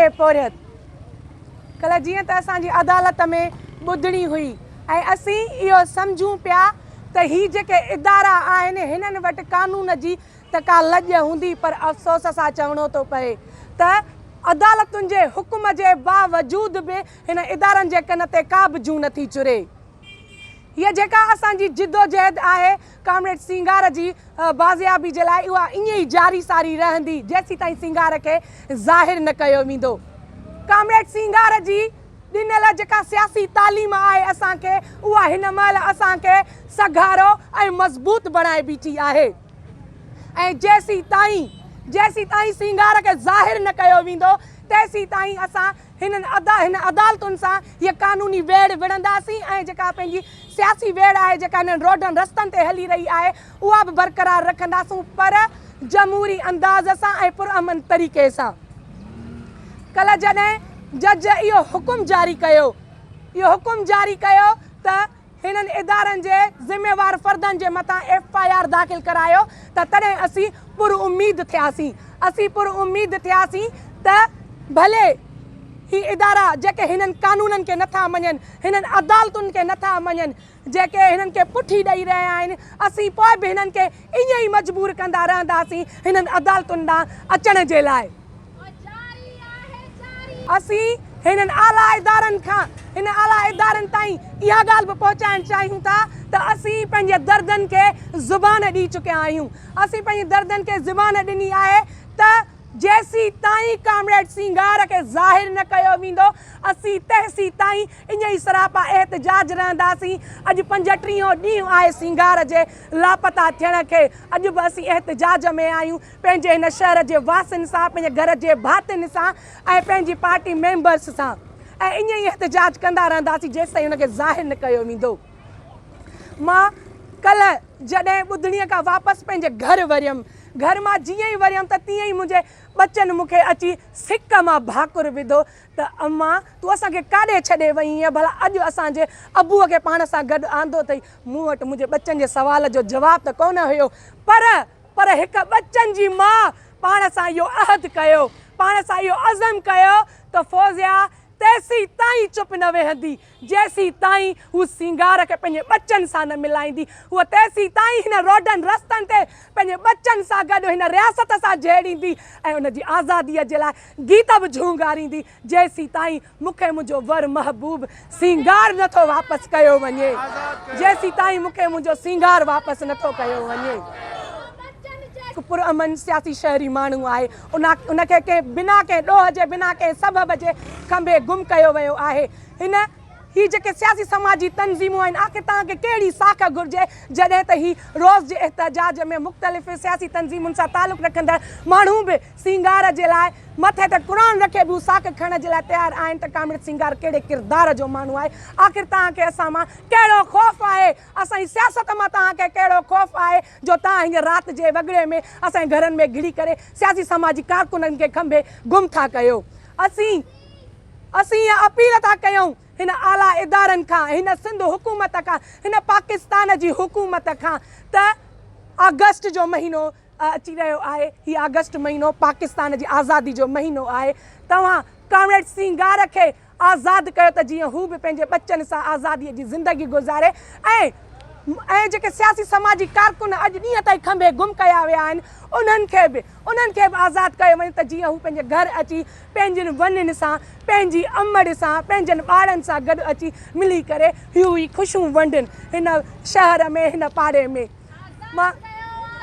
थे पहुरियत। कल जीअं त असांजी अदालत में ॿुधणी हुई ऐं असीं इहो सम्झूं पिया त ही जेके इदारा आहिनि हिननि वटि कानून जी त का लॼ हूंदी, पर अफ़सोस सां चवणो थो पए त अदालतुनि जे हुकुम जे बावजूद बि हिन इदारनि जे कन ते का बि जूं नथी चुरे। हीअ जेका असांजी जिदोजहद आहे कामरेड सिंगार जी बाज़ियाबी जे लाइ, उहा ईअं ई जारी सारी रहंदी जेसीं ताईं सिंगार खे ज़ाहिर न कयो वेंदो। कामरेड सिंगार जी ॾिनल जेका सियासी तालीम आहे असांखे, उहा हिन महिल असांखे सघारो ऐं मज़बूत बणाए बीठी आहे। ऐं जेसीं ताईं सिंगार खे ज़ाहिर न कयो वेंदो तेसीं ताईं असां हिन अदालतुनि सां हीअ कानूनी वेड़ विढ़ंदासीं ऐं जेका पंहिंजी सियासी वेड़ आहे जेका हिननि रोडनि रस्तनि ते हली रही आहे उहा बि बरक़रार रखंदासूं, पर जमहूरी अंदाज़ सां ऐं पुरअमन तरीक़े सां। कल जॾहिं जज इहो हुकुम जारी कयो त हिननि इदारनि जे ज़िम्मेवार फ़र्दनि जे मथां FIR दाख़िल करायो त तॾहिं असीं पुरउमीद थियासीं त भले ही इदारा जेके हिननि कानूननि खे नथा मञनि, हिननि अदालतुनि खे नथा मञनि, जेके हिननि खे पुठी ॾेई रहिया आहिनि, असीं पोइ बि हिननि खे ईअं ई मजबूर कंदा रहंदासीं हिननि अदालतुनि ॾांहुं अचण जे लाइ। असीं हिननि आला इदारनि ताईं इहा ॻाल्हि बि पहुचाइणु चाहियूं था त असीं पंहिंजे दर्दनि खे ज़ुबान ॾेई चुकिया आहियूं। असीं पंहिंजे दर्दनि खे ज़ुबान ॾिनी आहे त जेसीं ताईं कामरेड सिंगार खे ज़ाहिर न कयो वेंदो असीं तेसीं ताईं ईअं ई सरापा एहतजाज रहंदासीं। अॼु 35 ॾींहं आहे सिंगार जे लापता थियण खे। अॼु बि असीं एहतजाज में आहियूं पंहिंजे हिन शहर जे वासियुनि सां, पंहिंजे घर जे भातियुनि सां ऐं पंहिंजी पार्टी मेंबर्स सां, ऐं ईअं ई एहतजाज कंदा रहंदासीं जेसि ताईं हुनखे ज़ाहिर न कयो वेंदो। मां कल्ह जॾहिं ॿुधणीअ खां वापसि पंहिंजे घर मां जीअं ई वरियमि त तीअं ई मुंहिंजे बच्चनि मूंखे अची सिक मां भाकुर विधो त अम्मा तूं असांखे काॾे छॾे वई आहीं, भला अॼु असांजे अबूअ खे पाण सां गॾु आंदो अथई। मूं वटि मुंहिंजे बच्चनि जे सवाल जो जवाबु त कोन हुयो, पर हिकु बच्चनि जी माउ पाण सां इहो अहद कयो, पाण सां इहो अज़म कयो त फौज़िया तेसीं ताईं चुप न वेहंदी जेसीं ताईं हू सिंगार खे पंहिंजे बच्चनि सां न मिलाईंदी। हूअ तेसीं ताईं हिन रोडनि रस्तनि ते पंहिंजे बच्चनि सां गॾु हिन रियासत सां जहिड़ींदी ऐं उनजी आज़ादीअ जे लाइ गीत बि झूंगारींदी जेसीं ताईं मूंखे मुंहिंजो वर महबूब सिंगार नथो वापसि कयो वञे, जेसीं ताईं मूंखे मुंहिंजो सिंगार वापसि नथो कयो वञे। पुरअमन सियासी शहरी माण्हू आहे, उनखे कंहिं बिना कंहिं ॾोह जे, बिना कंहिं सबब जे खंभे गुम कयो वियो आहे। ही जेके सियासी समाजी तंज़ीमूं आहिनि, आख़िर तव्हांखे कहिड़ी साख घुरिजे जॾहिं त ही रोज़ जे एहतजाज में मुख़्तलिफ़ सियासी तंज़ीमुनि सां तालुक़ रखंदड़ माण्हू बि सिंगार जे लाइ मथे ते क़ुरान रखे बि साख खणण जे लाइ तयारु आहिनि त कामरेड सिंगार कहिड़े किरदार जो माण्हू आहे। आख़िर तव्हांखे असां मां कहिड़ो ख़ौफ़ आहे, असांजी सियासत मां तव्हांखे कहिड़ो ख़ौफ़ आहे जो तव्हां हींअर राति जे वॻड़े में असांजे घरनि में घिड़ी करे सियासी समाजी कारकुननि खे खंभे गुम था कयो। असीं इहा अपील था कयूं हिन आला इदारनि खां, हिन सिंध हुकूमत खां, हिन पाकिस्तान जी हुकूमत खां त अगस्त जो महीनो अची रहियो आहे। हीअ अगस्त महीनो पाकिस्तान जी आज़ादी जो महीनो आहे। तव्हां कामरेड सिंगार खे आज़ादु कयो त जीअं हू बि पंहिंजे बच्चनि सां आज़ादीअ जी ज़िंदगी गुज़ारे ऐं जेके सियासी समाजी कारकुन अॼु ॾींहं ताईं खंभे गुम कया विया आहिनि उन्हनि खे बि आज़ादु कयो वञे त जीअं हू पंहिंजे घर अची पंहिंजनि वननि सां, पंहिंजी अमड़ सां, पंहिंजनि ॿारनि सां गॾु अची मिली करे यूं ई ख़ुशियूं वंडनि हिन शहर में, हिन पाड़े में।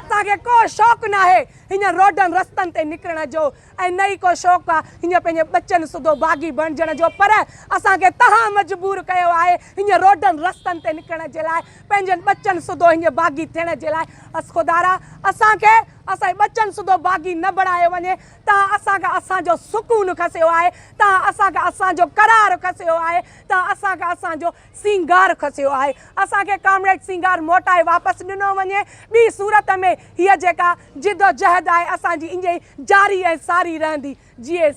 असांखे को शौक़ु न आहे हींअ रोडनि रस्तनि ते निकिरण जो ऐं न ई को शौक़ु आहे हींअ पंहिंजे बच्चनि सुधो बाग़ी बणिजण जो, पर असांखे तव्हां मजबूर कयो आहे हींअ रोडनि रस्तनि ते निकिरण जे लाइ, पंहिंजनि बच्चनि सुधो हींअ बाग़ी थियण जे लाइ। ख़ुदारा असांखे असांजे बच्चनि सुधो बाग़ी न बणायो वञे। तव्हां असांखे असांजो सुकून खसियो आहे, तव्हां असांखे असांजो करार खसियो आहे, तव्हां असांखे असांजो सिंगार खसियो आहे। असांखे कामरेड सिंगार मोटाए वापसि ॾिनो वञे। ॿी सूरत में हीअ जेका जिदोजहद आहे असांजी ईअं ई जारी ऐं सारी रहंदी। जीए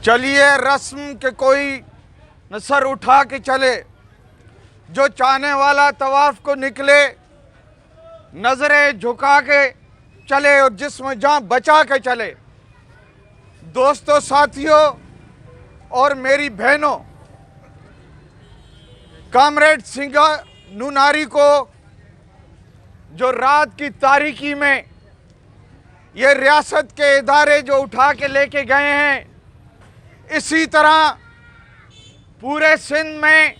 चलिए रस्म के कोई न सर उठा के चले, जो चाहने वाला तवाफ को निकले, नजरें झुका के चले और जिस्म जान बचा के चले। दोस्तों, साथियों और मेरी बहनों, कॉमरेड सिंघा नूनारी को जो रात की तारीकी में ये रियासत के इदारे जो उठा के लेके गए हैं, इसी तरह पूरे सिंध में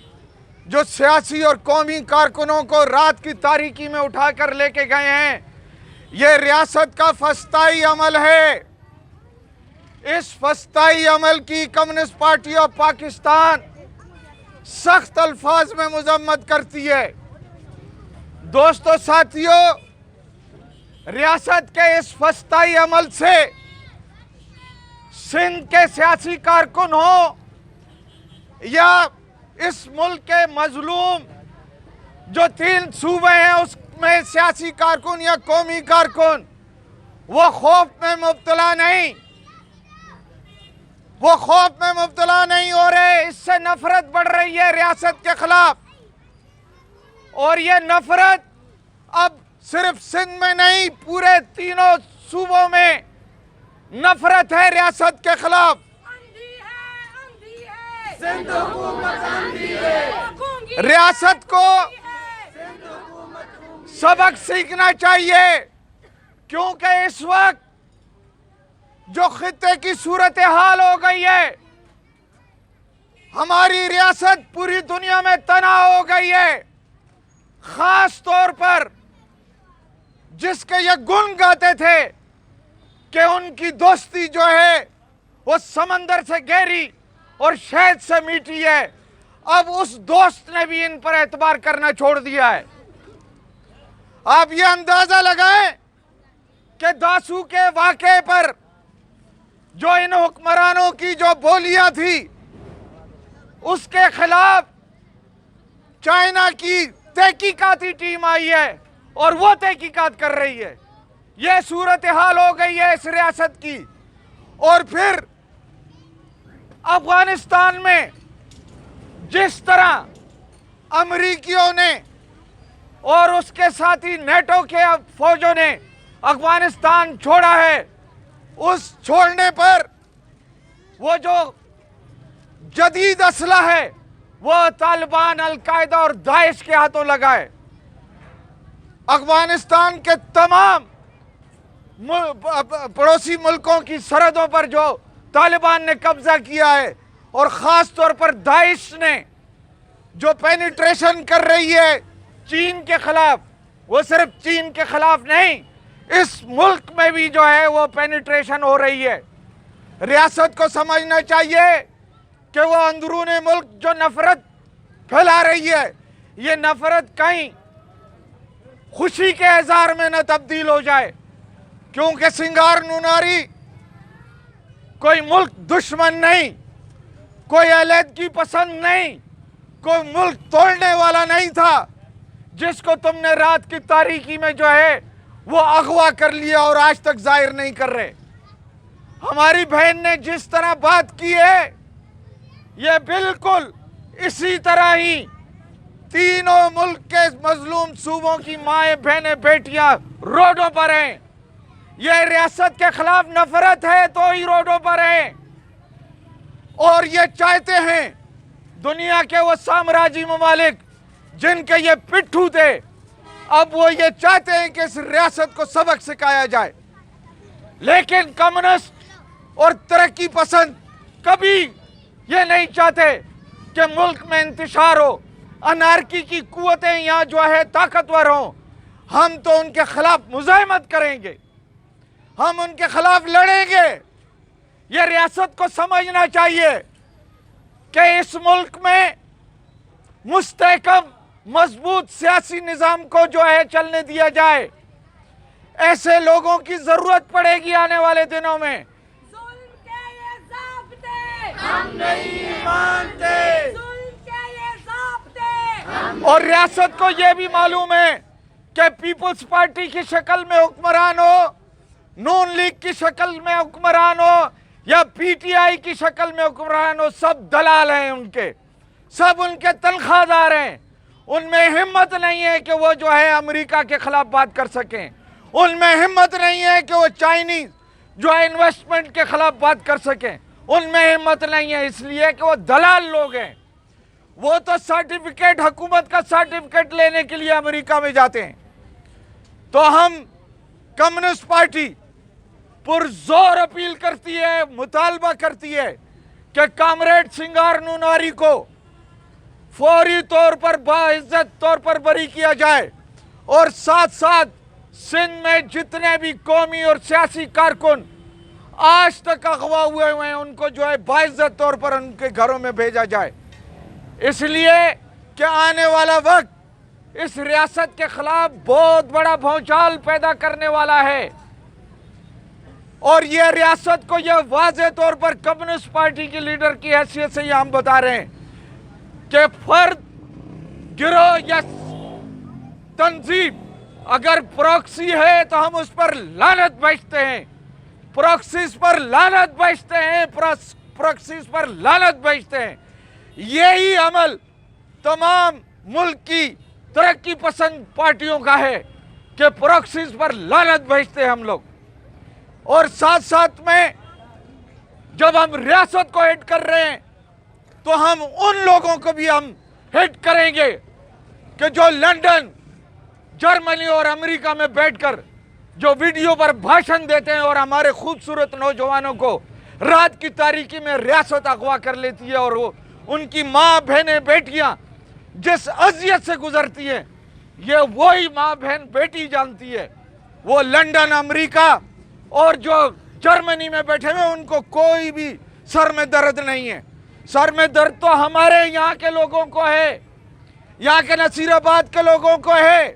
जो सियासी और कौमी कारकुनों को रात की तारीकी में उठा कर लेके गए हैं, ये रियासत का फस्ताई अमल है। इस फस्ताई अमल की कम्युनिस्ट पार्टी ऑफ पाकिस्तान सख्त अल्फाज में मजम्मत करती है। दोस्तों, साथियों, रियासत के इस फस्ताई अमल से सिंध के सियासी कारकुन हो या इस मुल्क के मजलूम जो 3 सूबे हैं उसमें सियासी कारकुन या कौमी कारकुन, वो खौफ में मुब्तला नहीं हो रहे। इससे नफरत बढ़ रही है रियासत के खिलाफ, और ये नफरत अब सिर्फ सिंध में नहीं, पूरे 3 सूबों में नफरत है रियासत के खिलाफ। रियासत को सबक सीखना चाहिए, क्योंकि इस वक्त जो खित्ते की सूरत हाल हो गई है, हमारी रियासत पूरी दुनिया में तनाव हो गई है। खास तौर पर जिसके ये गुण गाते थे कि उनकी दोस्ती जो है वो समंदर से गहरी और शहद से मीठी है, अब उस दोस्त ने भी इन पर एतबार करना छोड़ दिया है। आप ये अंदाजा लगाएं कि दासू के वाक़े पर जो इन हुक्मरानों की जो बोलियां थी, उसके खिलाफ चाइना की तहकीकाती टीम आई है और वो तहकीकात कर रही है। ये सूरत हाल हो गई है इस रियासत की। और फिर अफगानिस्तान में जिस तरह अमरीकियों ने और उसके साथी नेटो के फौजों ने अफगानिस्तान छोड़ा है, उस छोड़ने पर वो जो जदीद असला है वो तालिबान, अलकायदा और दाइश के हाथों लगा है। अफगानिस्तान के तमाम पड़ोसी मुल्कों की सरहदों पर जो तालिबान ने कब्जा किया है, और ख़ास तौर पर दाइश ने जो पेनिट्रेशन कर रही है चीन के खिलाफ, वो सिर्फ चीन के खिलाफ नहीं, इस मुल्क में भी जो है वो पेनिट्रेशन हो रही है। रियासत को समझना चाहिए कि वो अंदरूनी मुल्क जो नफरत फैला रही है, ये नफरत कहीं खुशी के इज़हार में न तब्दील हो जाए, क्योंकि सिंघार नूनारी कोई मुल्क दुश्मन नहीं, कोई अलहदगी पसंद नहीं, कोई मुल्क तोड़ने वाला नहीं था, जिसको तुमने रात की तारीकी में जो है वो अगवा कर लिया और आज तक जाहिर नहीं कर रहे। हमारी बहन ने जिस तरह बात की है, ये बिल्कुल इसी तरह ही 3 मुल्क के मजलूम सूबों की माएँ, बहनें, बेटियां रोडों पर हैं। ये रियासत के खिलाफ नफरत है तो ही रोडों पर हैं, और ये चाहते हैं दुनिया के वो साम्राज्यी ममालिक जिनके ये पिट्ठू थे, अब वो ये चाहते हैं कि इस रियासत को सबक सिखाया जाए। लेकिन कम्युनिस्ट और तरक्की पसंद कभी ये नहीं चाहते कि मुल्क में इंतशार हो, अनारकी की कुव्वतें यहाँ जो है ताकतवर हों। हम तो उनके खिलाफ मुजाहिमत करेंगे, हम उनके खिलाफ लड़ेंगे। ये रियासत को समझना चाहिए कि इस मुल्क में मुस्तहकम मजबूत सियासी निज़ाम को जो है चलने दिया जाए। ऐसे लोगों की जरूरत पड़ेगी आने वाले दिनों में। जुल्म के ये ज़ाब्ते हम नहीं मानते, जुल्म के ये ज़ाब्ते। और रियासत को यह भी मालूम है कि पीपुल्स पार्टी की शक्ल में हुक्मरान हो, नून लीग की शक्ल में हुक्मरान हो या पीटीआई की शक्ल में हुक्मरान हो, सब दलाल हैं उनके, सब उनके तनख्वाहदार हैं। उनमें हिम्मत नहीं है कि वो जो है अमेरिका के खिलाफ बात कर सकें, उनमें हिम्मत नहीं है कि वो चाइनीज जो इन्वेस्टमेंट के खिलाफ बात कर सकें, उनमें हिम्मत नहीं है, इसलिए कि वो दलाल लोग हैं। वो तो सर्टिफिकेट, हुकूमत का सर्टिफिकेट लेने के लिए अमेरिका में जाते हैं। तो हम कम्युनिस्ट पार्टी पुरजोर अपील करती है, मुतालबा करती है कि कामरेड सिंगार नूनारी को फौरी तौर पर बाइज्जत तौर पर बरी किया जाए और साथ साथ सिंध में जितने भी कौमी और सियासी कारकुन आज तक अगवा हुए हैं उनको जो है बाइज्जत तौर पर उनके घरों में भेजा जाए। इसलिए कि आने वाला वक्त इस रियासत के खिलाफ बहुत बड़ा भौचाल पैदा करने वाला है और यह रियासत को यह वाज़ेह तौर पर कम्युनिस्ट पार्टी की लीडर की हैसियत से यह हम बता रहे हैं कि फर्द, गिरोह या तंजीम अगर प्रॉक्सी है तो हम उस पर लानत भेजते हैं, प्रॉक्सीज पर लानत भेजते हैं, प्रॉक्सीज पर लानत भेजते हैं। यही अमल तमाम मुल्क की तरक्की पसंद पार्टियों का है कि प्रॉक्सीज पर लानत भेजते हैं हम लोग। और साथ साथ में जब हम रियासत को हिट कर रहे हैं तो हम उन लोगों को भी हम हिट करेंगे कि जो लंदन, जर्मनी और अमेरिका में बैठकर जो वीडियो पर भाषण देते हैं और हमारे खूबसूरत नौजवानों को रात की तारीकी में रियासत अगवा कर लेती है और वो उनकी माँ, बहनें, बेटियां जिस अजियत से गुजरती हैं, ये वही माँ, बहन, बेटी जानती है। वो लंदन, अमेरिका और जो जर्मनी में बैठे हुए उनको कोई भी सर में दर्द नहीं है। सर में दर्द तो हमारे यहाँ के लोगों को है, यहाँ के नसीराबाद के लोगों को है,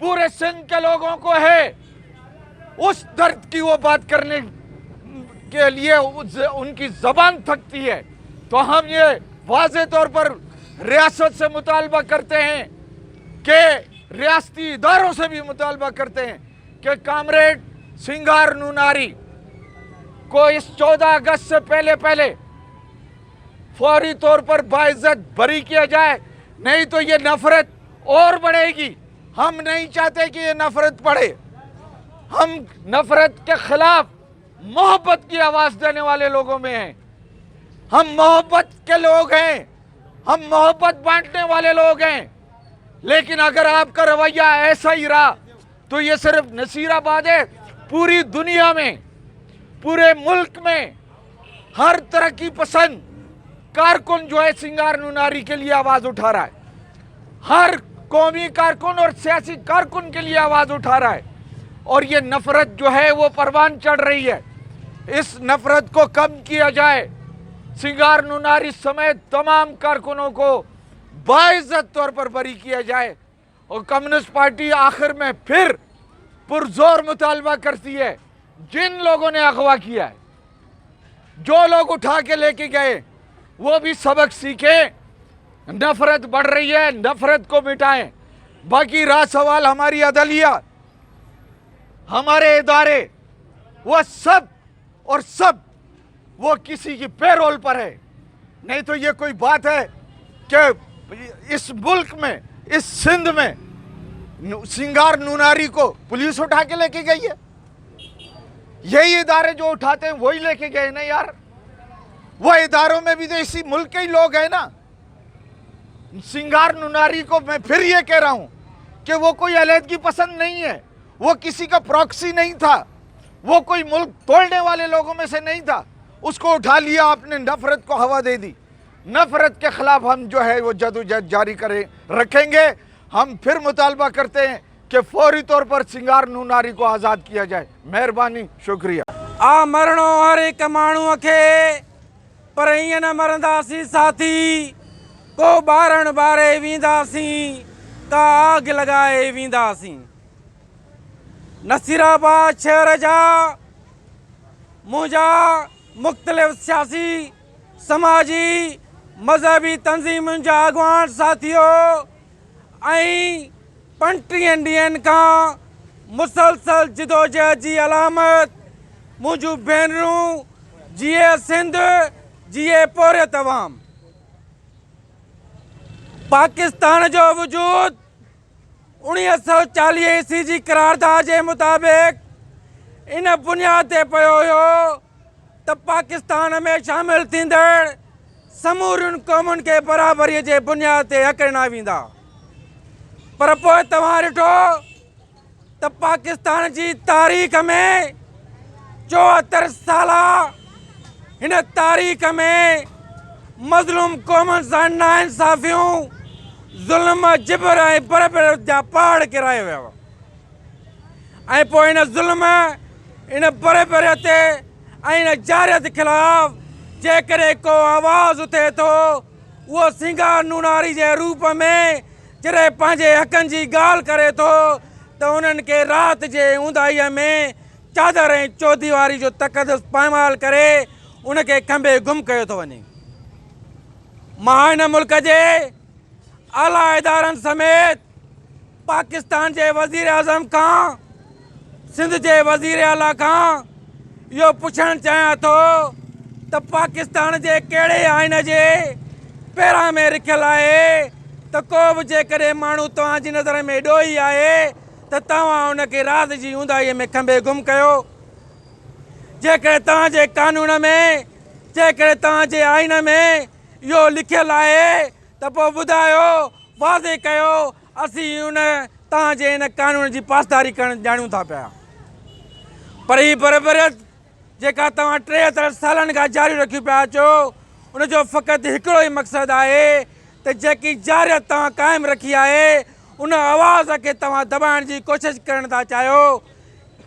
पूरे सिंध के लोगों को है। उस दर्द की वो बात करने के लिए उनकी जबान थकती है। तो हम ये वाज़ेह तौर पर रियासत से मुतालबा करते हैं कि रियासती इदारों से भी मुतालबा करते हैं कि कामरेड सिंगार नूनारी को इस 14 अगस्त से पहले फौरी तौर पर बाइज्जत बरी किया जाए, नहीं तो ये नफरत और बढ़ेगी। हम नहीं चाहते कि ये नफरत बढ़े। हम नफरत के खिलाफ मोहब्बत की आवाज देने वाले लोगों में हैं। हम मोहब्बत के लोग हैं, हम मोहब्बत बांटने वाले लोग हैं। लेकिन अगर आपका रवैया ऐसा ही रहा तो ये सिर्फ नसीराबाद है, पूरी दुनिया में, पूरे मुल्क में हर तरह की पसंद कारकुन जो है सिंगार नूनारी के लिए आवाज उठा रहा है, हर कौमी कारकुन और सियासी कारकुन के लिए आवाज उठा रहा है। और ये नफरत जो है वो परवान चढ़ रही है। इस नफरत को कम किया जाए, सिंगार नूनारी समेत तमाम कारकुनों को बाइज्जत तौर पर बरी किया जाए। और कम्युनिस्ट पार्टी आखिर में फिर पुरजोर मुतालबा करती है, जिन लोगों ने अगवा किया है, जो लोग उठा के लेके गए, वो भी सबक सीखें। नफरत बढ़ रही है, नफरत को मिटाएं। बाकी रहा सवाल हमारी अदलिया, हमारे इदारे, वो सब और सब वो किसी की पेरोल पर है। नहीं तो ये कोई बात है कि इस मुल्क में, इस सिंध में सिंगार नूनारी को पुलिस उठा के लेके गई है? यही इदारे जो उठाते हैं वही लेके गए ना यार। वो इदारों में भी तो इसी मुल्क के ही लोग हैं ना। सिंगार नूनारी को मैं फिर ये कह रहा हूं कि वो कोई अलहदगी पसंद नहीं है, वो किसी का प्रॉक्सी नहीं था, वो कोई मुल्क तोड़ने वाले लोगों में से नहीं था। उसको उठा लिया आपने, नफरत को हवा दे दी। नफरत के खिलाफ हम जो है वो जदोजहद जारी रखेंगे। हम फिर मुतालबा करते हैं कि फौरी तौर पर सिंगार नूनारी को आज़ाद किया जाए। मेहरबानी, शुक्रिया। आ मरणो हर एक माण्हूअ खे, पर ईअं न मरंदासीं साथी, को ॿारण ॿारे वेंदासीं, का आग लॻाए वेंदासीं। नसीराबाद शहर जा मुंहिंजा मुख़्तलिफ़ सियासी, समाजी, मज़हबी तंज़ीमुनि जा अॻवान साथियों ऐं 35 ॾींहंनि खां मुसलसल जिदोजहद जी अलामत मुंहिंजूं भेनरूं, जिए सिंध, जिए पोरियत अवाम। पाकिस्तान जो वजूद 1940 ईस्वी जी करारदाद जे मुताबिक़ इन बुनियाद ते पियो हुयो त पाकिस्तान में शामिल थींदड़ समूरियुनि क़ौमुनि खे बराबरीअ जे बुनियाद ते हक ॾिना वेंदा। पर पोइ तव्हां ॾिठो त पाकिस्तान जी तारीख़ में 74 साल हिन तारीख़ में मज़लूम क़ौमुनि सां नाइंसाफ़ियूं ज़ुल्म जिबर ऐं बरबर जा पहाड़ किराए विया ऐं पोइ इन ज़ुल्म इन बरबरीअ ते ऐं इन जारियत ख़िलाफ़ जेकॾहिं को आवाज़ उथे थो उहो सिंगार नूनारी जे रूप में जॾहिं पंहिंजे हक़नि जी ॻाल्हि करे थो त उन्हनि खे राति जे ऊंदाहीअ में चादर ऐं चौदीवारी जो तक़दस पामाल करे उनखे खंभे गुम कयो थो वञे। मां हिन मुल्क जे आला इदारनि समेत पाकिस्तान जे वज़ीर आज़म खां सिंध जे वज़ीर आला खां इहो पुछणु चाहियां थो त पाकिस्तान जे कहिड़े आइन जे पहिरां में लिखियलु आहे त को बि जेकॾहिं माण्हू तव्हांजी नज़र में ॾोही आहे त तव्हां उनखे राति जी ऊंदाहीअ में खंभे गुम कयो। जेकॾहिं तव्हांजे कानून में जेकॾहिं तव्हांजे आइन में इहो लिखियलु आहे त पोइ ॿुधायो वाज़े कयो असीं उन तव्हांजे इन कानून जी पासदारी करणु ॼाणूं था पिया। पर ही बराबरियत जेका तव्हां 73 सालनि खां जारी रखी पिया अचो उनजो फ़क़ति हिकिड़ो ई मक़सदु आहे त जेकी जारियत तव्हां क़ाइमु रखी आहे उन आवाज़ खे तव्हां दॿाइण जी कोशिशि करणु था चाहियो।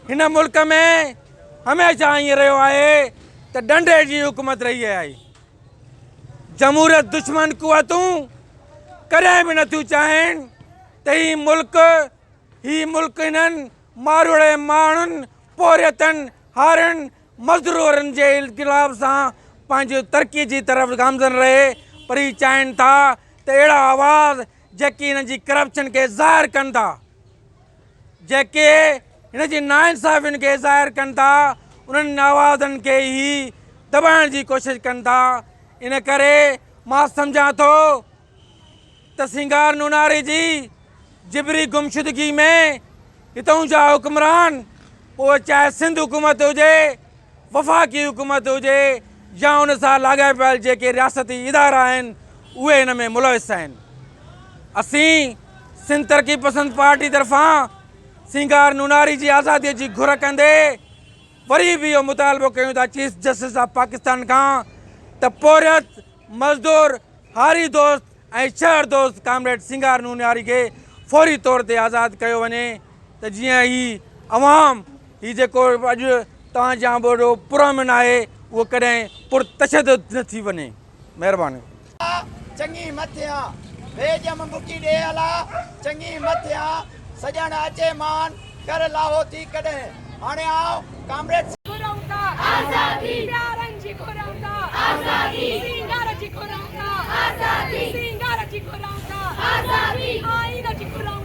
हिन मुल्क में हमेशह ईअं रहियो आहे त डंडे जी हुकूमत रही आहे। जमहूरियत दुश्मन कुवतूं कॾहिं बि नथियूं चाहिनि त ही मुल्क हिननि मारूड़े माण्हुनि पोरियतनि हारनि मज़दूरनि जे ख़िलाफ़ सां पंहिंजी तरक़ी जी तरफ़ गामज़न रहे। पर ही चाहिनि था त अहिड़ा आवाज़ जेकी हिन जी करप्शन खे ज़ाहिर कनि था जेके हिन जी नाइंसाफ़ियुनि खे ज़ाहिर कनि था उन्हनि आवाज़नि खे ई दॿाइण जी कोशिशि कनि था। इन करे मां सम्झां थो त सिंगार नूनारी जी जिबरी गुमशुदगी में हितां जा हुक्मरान पोइ चाहे सिंध हुकूमत हुजे वफ़ाक़ी हुकूमत हुजे या उन सां लाॻापियल जेके रियासती इदारा आहिनि उहे हिन में मुलविस आहिनि। असीं सिंध तरक़ी पसंद पार्टी तरफ़ां सिंगार नूनारी जी आज़ादीअ जी घुर कंदे वरी बि इहो मुतालबो कयूं था चीफ जस्टिस ऑफ पाकिस्तान खां त पोरियत मज़दूर हारी दोस्त ऐं शहर दोस्त कामरेड सिंगार नूनारी खे फौरी तौर ते आज़ादु कयो वञे त जीअं ही अवाम ही जेको अॼु तव्हांजा वॾो पुरअमन आहे उहो कॾहिं पुरतशदुद न थी वञे। महिरबानी। चङी मथियां बेजम बुकी ॾे अला चङी मथियां सजण अचे मान कर लाहो थी कॾहिं हाणे आओ कामरेड आज़ादी प्यारनि जी घुरंदा आज़ादी सिंगार जी घुरंदा आज़ादी सिंगार जी घुरंदा आज़ादी आईन जी घुरंदा